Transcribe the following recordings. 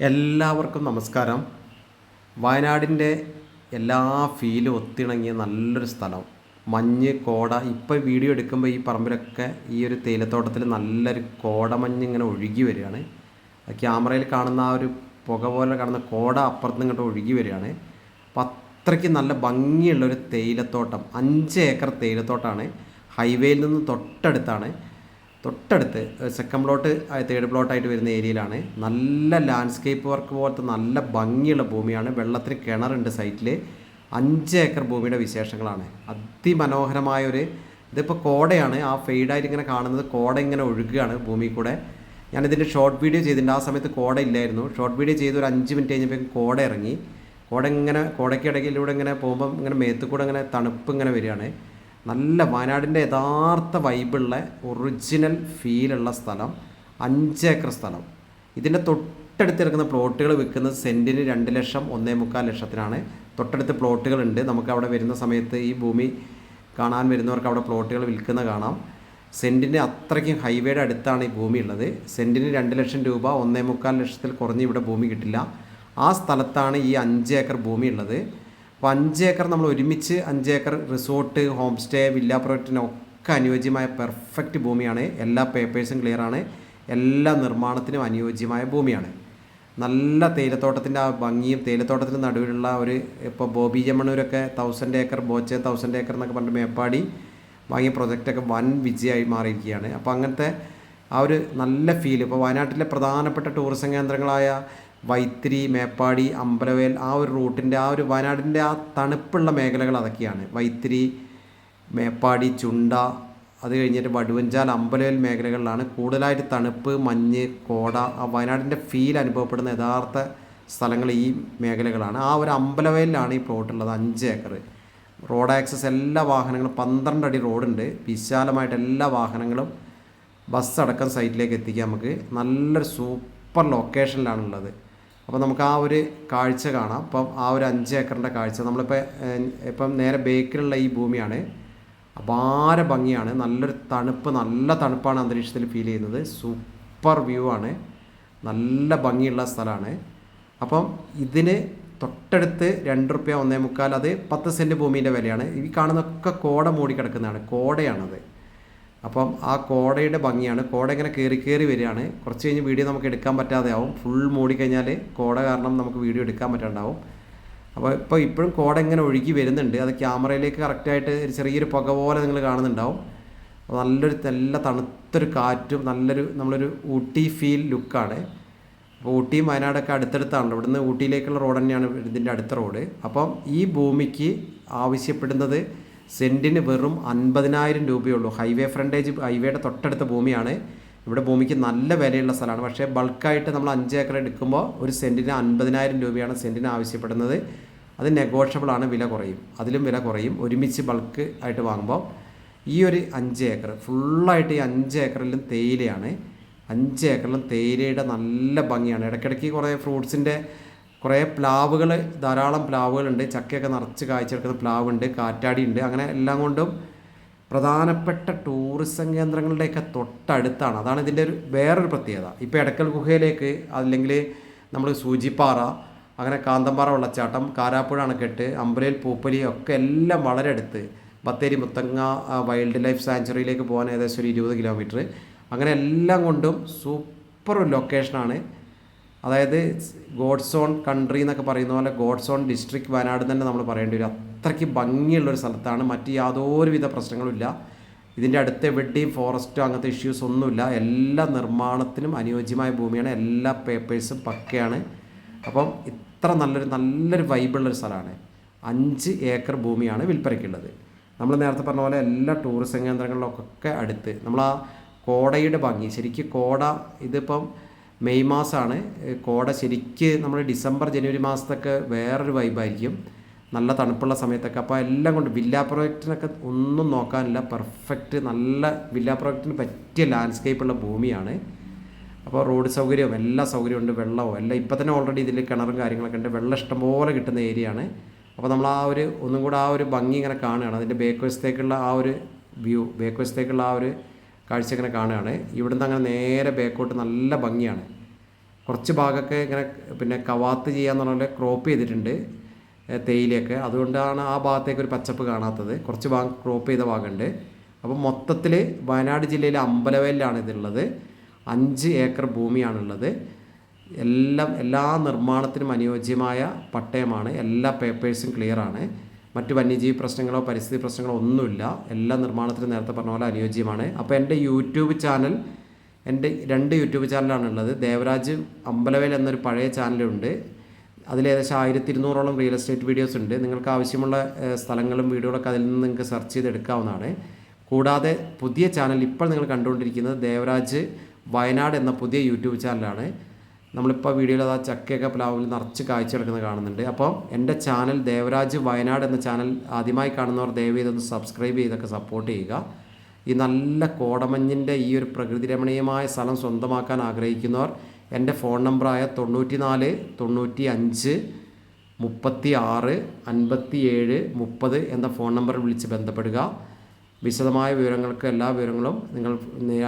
എല്ലാവർക്കും നമസ്കാരം. വയനാടിൻ്റെ എല്ലാ ഫീലും ഒത്തിണങ്ങിയ നല്ലൊരു സ്ഥലം. മഞ്ഞ്, കോട. ഇപ്പോൾ വീഡിയോ എടുക്കുമ്പോൾ ഈ പറമ്പിലൊക്കെ ഈ ഒരു തേയിലത്തോട്ടത്തിൽ നല്ലൊരു കോടമഞ്ഞ് ഇങ്ങനെ ഒഴുകി വരികയാണ്. ക്യാമറയിൽ കാണുന്ന ആ ഒരു പുക പോലെ കാണുന്ന കോട അപ്പുറത്ത് ഇങ്ങോട്ട് ഒഴുകി വരികയാണ്. അപ്പം അത്രയ്ക്ക് നല്ല ഭംഗിയുള്ളൊരു തേയിലത്തോട്ടം. 5 ഏക്കർ തേയിലത്തോട്ടമാണ്. ഹൈവേയിൽ നിന്ന് തൊട്ടടുത്ത് സെക്കൻഡ് പ്ലോട്ട് തേർഡ് പ്ലോട്ടായിട്ട് വരുന്ന ഏരിയയിലാണ്. നല്ല ലാൻഡ്സ്കേപ്പ് വർക്ക് പോലത്തെ നല്ല ഭംഗിയുള്ള ഭൂമിയാണ്. വെള്ളത്തിന് കിണറുണ്ട് സൈറ്റിൽ. 5 ഏക്കർ ഭൂമിയുടെ വിശേഷങ്ങളാണ്. അതിമനോഹരമായൊരു ഇതിപ്പോൾ കോടയാണ്. ആ ഫെയ്ഡായിട്ട് ഇങ്ങനെ കാണുന്നത് കോട ഇങ്ങനെ ഒഴുകുകയാണ് ഭൂമി കൂടെ. ഞാനിതിൻ്റെ ഷോർട്ട് വീഡിയോ ചെയ്തിട്ടുണ്ട്. ആ സമയത്ത് കോട ഇല്ലായിരുന്നു. ഷോർട്ട് വീഡിയോ ചെയ്ത് ഒരു 5 മിനിറ്റ് കഴിഞ്ഞപ്പോൾ കോട ഇറങ്ങി. കോടയ്ക്കിടയിലൂടെ ഇങ്ങനെ പോകുമ്പം ഇങ്ങനെ മേത്ത് കൂടെ ഇങ്ങനെ തണുപ്പ് ഇങ്ങനെ വരികയാണ്. നല്ല വയനാടിൻ്റെ യഥാർത്ഥ വൈബുള്ള ഒറിജിനൽ ഫീലുള്ള സ്ഥലം. 5 ഏക്കർ സ്ഥലം. ഇതിൻ്റെ തൊട്ടടുത്ത് കിടക്കുന്ന പ്ലോട്ടുകൾ വിൽക്കുന്നത് സെൻറ്റിന് 2 ലക്ഷം 1.25 ലക്ഷത്തിനാണ്. തൊട്ടടുത്ത് പ്ലോട്ടുകളുണ്ട്. നമുക്ക് അവിടെ വരുന്ന സമയത്ത് ഈ ഭൂമി കാണാൻ വരുന്നവർക്ക് അവിടെ പ്ലോട്ടുകൾ വിൽക്കുന്ന കാണാം. സെൻറ്റിന് അത്രയ്ക്കും ഹൈവേയുടെ അടുത്താണ് ഈ ഭൂമി ഉള്ളത്. സെൻറ്റിന് 2 ലക്ഷം രൂപ, 1.25 ലക്ഷത്തിൽ കുറഞ്ഞ് ഇവിടെ ഭൂമി കിട്ടില്ല. ആ സ്ഥലത്താണ് ഈ 5 ഏക്കർ ഭൂമി ഉള്ളത്. അപ്പോൾ 5 ഏക്കർ നമ്മൾ ഒരുമിച്ച് 5 acre resort, home stay, villa പ്രോജക്റ്റിനൊക്കെ അനുയോജ്യമായ പെർഫെക്റ്റ് ഭൂമിയാണ്. എല്ലാ പേപ്പേഴ്സും ക്ലിയറാണ്. എല്ലാ നിർമ്മാണത്തിനും അനുയോജ്യമായ ഭൂമിയാണ്. നല്ല തേയിലത്തോട്ടത്തിൻ്റെ ആ ഭംഗിയും തേയിലത്തോട്ടത്തിന് നടുവിലുള്ള ഒരു ഇപ്പോൾ ബോബി ജമ്മണ്ണൂരൊക്കെ 1000 ഏക്കർ ബോച്ചെ 1000 ഏക്കർ എന്നൊക്കെ പറഞ്ഞിട്ട് മേപ്പാടി വാങ്ങിയ പ്രൊജക്റ്റൊക്കെ വൻ വിജയമായി മാറിയിരിക്കുകയാണ്. അപ്പോൾ അങ്ങനത്തെ ആ ഒരു നല്ല ഫീൽ ഇപ്പോൾ വയനാട്ടിലെ പ്രധാനപ്പെട്ട ടൂറിസം കേന്ദ്രങ്ങളായ വൈത്തിരി, മേപ്പാടി, അമ്പലവേൽ, ആ ഒരു റൂട്ടിൻ്റെ ആ ഒരു വയനാടിൻ്റെ ആ തണുപ്പുള്ള മേഖലകൾ അതൊക്കെയാണ്. വൈത്തിരി, മേപ്പാടി, ചുണ്ട, അത് കഴിഞ്ഞിട്ട് വടുവഞ്ചാൽ, അമ്പലവേൽ മേഖലകളിലാണ് കൂടുതലായിട്ട് തണുപ്പ്, മഞ്ഞ്, കോട, ആ വയനാടിൻ്റെ ഫീൽ അനുഭവപ്പെടുന്ന യഥാർത്ഥ സ്ഥലങ്ങൾ ഈ മേഖലകളാണ്. ആ ഒരു അമ്പലവേലിലാണ് ഈ പ്ലോട്ടുള്ളത്. 5 ഏക്കർ റോഡ് ആക്സസ്, എല്ലാ വാഹനങ്ങളും 12 അടി റോഡുണ്ട്. വിശാലമായിട്ട് എല്ലാ വാഹനങ്ങളും ബസ് അടക്കം സൈറ്റിലേക്ക് എത്തിക്കാം. നമുക്ക് നല്ലൊരു സൂപ്പർ ലൊക്കേഷനിലാണുള്ളത്. അപ്പോൾ നമുക്ക് ആ ഒരു കാഴ്ച കാണാം. അപ്പം ആ ഒരു 5 ഏക്കറിൻ്റെ കാഴ്ച ഇപ്പം നേരെ ബേക്കിലുള്ള ഈ ഭൂമിയാണ്. അപാര ഭംഗിയാണ്. നല്ല തണുപ്പാണ് അന്തരീക്ഷത്തിൽ ഫീൽ ചെയ്യുന്നത്. സൂപ്പർ വ്യൂ ആണ്. നല്ല ഭംഗിയുള്ള സ്ഥലമാണ്. അപ്പം ഇതിന് തൊട്ടടുത്ത് 2 റുപ്യ 1.25, അത് 10 സെൻറ്റ് ഭൂമിൻ്റെ വിലയാണ്. ഈ കാണുന്നതൊക്കെ കോട മൂടിക്കിടക്കുന്നതാണ്. കോടയാണത്. അപ്പം ആ കോടയുടെ ഭംഗിയാണ്. കോട ഇങ്ങനെ കയറി വരികയാണ്. കുറച്ച് കഴിഞ്ഞ് വീഡിയോ നമുക്ക് എടുക്കാൻ പറ്റാതെ ആവും. ഫുൾ മൂടിക്കഴിഞ്ഞാൽ കോട കാരണം നമുക്ക് വീഡിയോ എടുക്കാൻ പറ്റാണ്ടാവും. അപ്പോൾ ഇപ്പോഴും കോട ഇങ്ങനെ ഒഴുകി വരുന്നുണ്ട്. അത് ക്യാമറയിലേക്ക് കറക്റ്റായിട്ട് ഒരു ചെറിയൊരു പുക പോലെ നിങ്ങൾ കാണുന്നുണ്ടാവും. നല്ല തണുത്തൊരു കാറ്റും നമ്മളൊരു ഊട്ടി ഫീൽ ലുക്കാണ്. അപ്പോൾ ഊട്ടിയും വയനാടൊക്കെ അടുത്തടുത്താണല്ലോ. ഇവിടുന്ന് ഊട്ടിയിലേക്കുള്ള റോഡ് തന്നെയാണ് ഇതിൻ്റെ അടുത്ത റോഡ്. അപ്പം ഈ ഭൂമിക്ക് ആവശ്യപ്പെടുന്നത് സെൻറ്റിന് വെറും 50,000 രൂപയുള്ളൂ. ഹൈവേ ഫ്രണ്ടേജ്, ഹൈവേയുടെ തൊട്ടടുത്ത ഭൂമിയാണ്. ഇവിടെ ഭൂമിക്ക് നല്ല വിലയുള്ള സ്ഥലമാണ്. പക്ഷേ ബൾക്കായിട്ട് നമ്മൾ 5 ഏക്കർ എടുക്കുമ്പോൾ ഒരു സെൻറ്റിന് 50,000 രൂപയാണ് സെൻറ്റിന് ആവശ്യപ്പെടുന്നത്. അത് നെഗോഷ്യബിളാണ്. അതിലും വില കുറയും ഒരുമിച്ച് ബൾക്ക് ആയിട്ട് വാങ്ങുമ്പോൾ. ഈ ഒരു 5 ഏക്കർ ഫുള്ളായിട്ട് ഈ 5 ഏക്കറിലും തേയിലയാണ്. 5 ഏക്കറിലും തേയിലയുടെ നല്ല ഭംഗിയാണ്. ഇടയ്ക്കിടയ്ക്ക് കുറേ ഫ്രൂട്ട്സിൻ്റെ കുറേ പ്ലാവുകൾ, ധാരാളം പ്ലാവുകളുണ്ട്. ചക്കയൊക്കെ നിറച്ച് കായ്ച്ചെടുക്കുന്ന പ്ലാവുണ്ട്, കാറ്റാടിയുണ്ട്. അങ്ങനെ എല്ലാം കൊണ്ടും പ്രധാനപ്പെട്ട ടൂറിസം കേന്ദ്രങ്ങളുടെയൊക്കെ തൊട്ടടുത്താണ്. അതാണ് ഇതിൻ്റെ വേറൊരു പ്രത്യേകത. ഇപ്പോൾ എടക്കൽ ഗുഹയിലേക്ക്, അല്ലെങ്കിൽ നമ്മൾ സൂചിപ്പാറ, അങ്ങനെ കാന്തമ്പാറ വെള്ളച്ചാട്ടം, കാരാപ്പുഴ അണക്കെട്ട്, അമ്പലയിൽ പൂപ്പലി ഒക്കെ എല്ലാം വളരെ അടുത്ത്. ബത്തേരി മുത്തങ്ങ വൈൽഡ് ലൈഫ് സാങ്ച്വറിയിലേക്ക് പോകാൻ ഏകദേശം ഒരു 20 കിലോമീറ്റർ. അങ്ങനെ എല്ലാം കൊണ്ടും സൂപ്പർ ലൊക്കേഷനാണ്. അതായത് ഗോഡ്സ് ഓൺ കൺട്രി എന്നൊക്കെ പറയുന്ന പോലെ ഗോഡ്സ് ഓൺ ഡിസ്ട്രിക്ട് വയനാട് തന്നെ നമ്മൾ പറയേണ്ടി വരും. അത്രയ്ക്ക് ഭംഗിയുള്ളൊരു സ്ഥലത്താണ്. മറ്റ് യാതൊരുവിധ പ്രശ്നങ്ങളുമില്ല. ഇതിൻ്റെ അടുത്ത് എവിടെയും ഫോറസ്റ്റോ അങ്ങനത്തെ ഇഷ്യൂസ് ഒന്നുമില്ല. എല്ലാ നിർമ്മാണത്തിനും അനുയോജ്യമായ ഭൂമിയാണ്. എല്ലാ പേപ്പേഴ്സും പക്കയാണ്. അപ്പം ഇത്ര നല്ലൊരു വൈബുള്ളൊരു സ്ഥലമാണ്. 5 ഏക്കർ ഭൂമിയാണ് വിൽപ്പനയ്ക്കുള്ളത്. നമ്മൾ നേരത്തെ പറഞ്ഞ പോലെ എല്ലാ ടൂറിസം കേന്ദ്രങ്ങളിലൊക്കെ അടുത്ത്. നമ്മൾ ആ കോടയുടെ ഭംഗി, ശരിക്കും കോട ഇതിപ്പം മെയ് മാസമാണ്. കോട ശരിക്ക് നമ്മൾ ഡിസംബർ ജനുവരി മാസത്തൊക്കെ വേറൊരു വൈബായിരിക്കും. നല്ല തണുപ്പുള്ള സമയത്തൊക്കെ. അപ്പോൾ എല്ലാം കൊണ്ട് വില്ല പ്രോജക്റ്റിനൊക്കെ ഒന്നും നോക്കാനില്ല. പെർഫെക്റ്റ് നല്ല വില്ല പ്രോജക്റ്റിന് പറ്റിയ ലാൻഡ്സ്കേപ്പുള്ള ഭൂമിയാണ്. അപ്പോൾ റോഡ് സൗകര്യവും എല്ലാ സൗകര്യമുണ്ട്, വെള്ളവും എല്ലാം. ഇപ്പം തന്നെ ഓൾറെഡി ഇതിൽ കിണറും കാര്യങ്ങളൊക്കെ ഉണ്ട്. വെള്ളം ഇഷ്ടംപോലെ കിട്ടുന്ന ഏരിയയാണ്. അപ്പോൾ നമ്മൾ ഒന്നും കൂടെ ആ ഒരു ഭംഗി ഇങ്ങനെ കാണുകയാണ്. അതിൻ്റെ ബേക്ക് വശത്തേക്കുള്ള ആ ഒരു വ്യൂ, ബേക്ക് വശത്തേക്കുള്ള ആ ഒരു കാഴ്ച ഇങ്ങനെ കാണുകയാണ്. ഇവിടുന്ന് അങ്ങനെ നേരെ ബേക്കോട്ട് നല്ല ഭംഗിയാണ്. കുറച്ച് ഭാഗമൊക്കെ ഇങ്ങനെ പിന്നെ കവാത്ത് ചെയ്യാന്ന് പറഞ്ഞാൽ ക്രോപ്പ് ചെയ്തിട്ടുണ്ട് തേയിലയൊക്കെ, അതുകൊണ്ടാണ് ആ ഭാഗത്തേക്ക് ഒരു പച്ചപ്പ് കാണാത്തത്. കുറച്ച് ഭാഗം ക്രോപ്പ് ചെയ്ത ഭാഗമുണ്ട്. അപ്പം മൊത്തത്തിൽ വയനാട് ജില്ലയിലെ അമ്പലവയലിലാണ് ഇതുള്ളത്. 5 ഏക്കർ ഭൂമിയാണുള്ളത്. എല്ലാ നിർമ്മാണത്തിനും അനുയോജ്യമായ പട്ടയമാണ്. എല്ലാ പേപ്പേഴ്സും ക്ലിയറാണ്. മറ്റ് വന്യജീവി പ്രശ്നങ്ങളോ പരിസ്ഥിതി പ്രശ്നങ്ങളോ ഒന്നുമില്ല. എല്ലാ നിർമ്മാണത്തിനും നേരത്തെ പറഞ്ഞ പോലെ അനുയോജ്യമാണ്. അപ്പോൾ എൻ്റെ യൂട്യൂബ് ചാനൽ, എൻ്റെ 2 യൂട്യൂബ് ചാനലാണുള്ളത്. ദേവരാജ് അമ്പലവേൽ എന്നൊരു പഴയ ചാനലുണ്ട്. അതിൽ ഏകദേശം 1200ഓളം റിയൽ എസ്റ്റേറ്റ് വീഡിയോസ് ഉണ്ട്. നിങ്ങൾക്ക് ആവശ്യമുള്ള സ്ഥലങ്ങളും വീഡിയോകളൊക്കെ അതിൽ നിന്ന് നിങ്ങൾക്ക് സെർച്ച് ചെയ്ത് എടുക്കാവുന്നതാണ്. കൂടാതെ പുതിയ ചാനൽ ഇപ്പോൾ നിങ്ങൾ കണ്ടുകൊണ്ടിരിക്കുന്നത് ദേവരാജ് വയനാട് എന്ന പുതിയ യൂട്യൂബ് ചാനലാണ്. നമ്മളിപ്പോൾ വീഡിയോയിൽ അത് ചക്കയൊക്കെ പ്ലാവിൽ നിറച്ച് കാഴ്ച എടുക്കുന്നത് കാണുന്നുണ്ട്. അപ്പം എൻ്റെ ചാനൽ ദേവരാജ് വയനാട് എന്ന ചാനൽ ആദ്യമായി കാണുന്നവർ ദയവ് ചെയ്തൊന്ന് സബ്സ്ക്രൈബ് ചെയ്തൊക്കെ സപ്പോർട്ട് ചെയ്യുക. ഈ നല്ല കോടമഞ്ഞിൻ്റെ ഈ ഒരു പ്രകൃതി രമണീയമായ സ്ഥലം സ്വന്തമാക്കാൻ ആഗ്രഹിക്കുന്നവർ എൻ്റെ ഫോൺ നമ്പറായ 94 95 36 57 30 എന്ന ഫോൺ നമ്പറിൽ വിളിച്ച് ബന്ധപ്പെടുക. വിശദമായ വിവരങ്ങൾക്ക് എല്ലാ വിവരങ്ങളും നിങ്ങൾ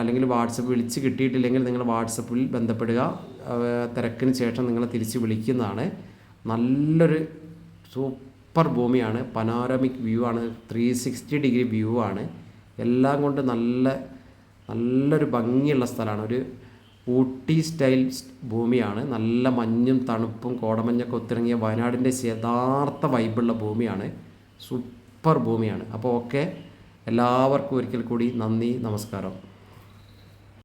അല്ലെങ്കിൽ വാട്സപ്പ് വിളിച്ച് കിട്ടിയിട്ടില്ലെങ്കിൽ നിങ്ങൾ വാട്സപ്പിൽ ബന്ധപ്പെടുക. തിരക്കിന് ശേഷം നിങ്ങൾ തിരിച്ച് വിളിക്കുന്നതാണ്. നല്ലൊരു സൂപ്പർ ഭൂമിയാണ്. പനോരമിക് വ്യൂ ആണ്. 360 ഡിഗ്രി വ്യൂ ആണ്. എല്ലാം കൊണ്ട് നല്ലൊരു ഭംഗിയുള്ള സ്ഥലമാണ്. ഒരു ഊട്ടി സ്റ്റൈൽ ഭൂമിയാണ്. നല്ല മഞ്ഞും തണുപ്പും കോടമഞ്ഞൊക്കെ ഒത്തിറങ്ങിയ വയനാടിൻ്റെ യഥാർത്ഥ വൈബുള്ള ഭൂമിയാണ്. സൂപ്പർ ഭൂമിയാണ്. അപ്പോൾ ഓക്കെ, എല്ലാവർക്കും ഒരിക്കൽ കൂടി നന്ദി, നമസ്കാരം.